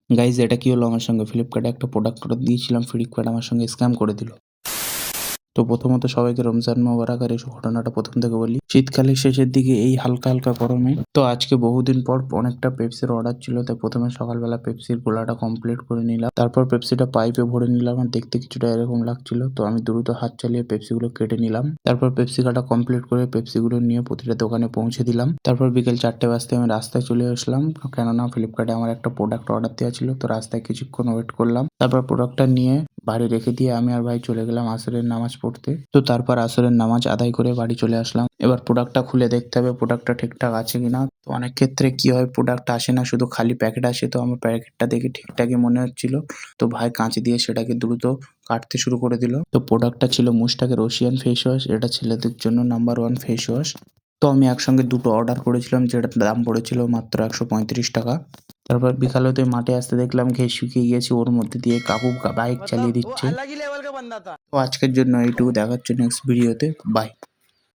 Guys এটা কি হলো আমার সঙ্গে, ফ্লিপকার্টে একটা প্রোডাক্ট অর্ডার দিয়েছিলাম, ফ্লিপকার্ট আমার সঙ্গে স্ক্যাম করে দিল। তো প্রথমত সবাইকে রমজান মোবারক। আর এই ঘটনাটা প্রথম থেকে বলি, শীতকালের শেষের দিকে এই হালকা হালকা গরমে তো আজকে বহুদিন পর অনেকটা পেপসির অর্ডার ছিল, তাই প্রথমে সকালবেলা পেপসির গোলাটা কমপ্লিট করে নিলাম। তারপর পেপসিটা পাইপে ভরে নিলাম, আর দেখতে কিছুটা এরকম লাগছিল, তো আমি দ্রুত হাত চালিয়ে পেপসিগুলো কেটে নিলাম। তারপর পেপসি কাটা কমপ্লিট করে পেপসিগুলো নিয়ে প্রতিটা দোকানে পৌঁছে দিলাম। তারপর বিকেল 4টে বাজতে আমি রাস্তায় চলে আসলাম, কেননা ফ্লিপকার্টে আমার একটা প্রোডাক্ট অর্ডার দেওয়া ছিল। তো রাস্তায় কিছুক্ষণ ওয়েট করলাম, তারপর প্রোডাক্টটা নিয়ে বাড়ি রেখে দিয়ে আমি আর ভাই চলে গেলাম আসরের নামাজ পড়তে। তো তারপর আসরের নামাজ আদায় করে বাড়ি চলে আসলাম। এবার প্রোডাক্টটা খুলে দেখতে হবে প্রোডাক্টটা ঠিকঠাক আছে কিনা। তো অনেক ক্ষেত্রে কি হয়, প্রোডাক্ট আসে না, শুধু খালি প্যাকেট আসে। তো আমার প্যাকেটটা দেখে ঠিকঠাকই মনে হচ্ছিল, তো ভাই কাঁচ দিয়ে সেটাকে দ্রুত কাটতে শুরু করে দিল। তো প্রোডাক্টটা ছিল মুস্তাকের রশিয়ান ফেস ওয়াশ, এটা ছেলেদের জন্য নাম্বার 1 ফেস ওয়াশ। তো আমি একসঙ্গে দুটো অর্ডার করেছিলাম, যেটার দাম পড়েছিল মাত্র 135 টাকা। তারপর বিকাল হতে মাঠে আসতে দেখলাম ঘেয়ে শুকিয়ে গিয়েছে, ওর মধ্যে দিয়ে কাকু বাইক চালিয়ে দিচ্ছে। তো আজকের জন্য এইটুকু, দেখার জন্য নেক্সট ভিডিওতে, বাই।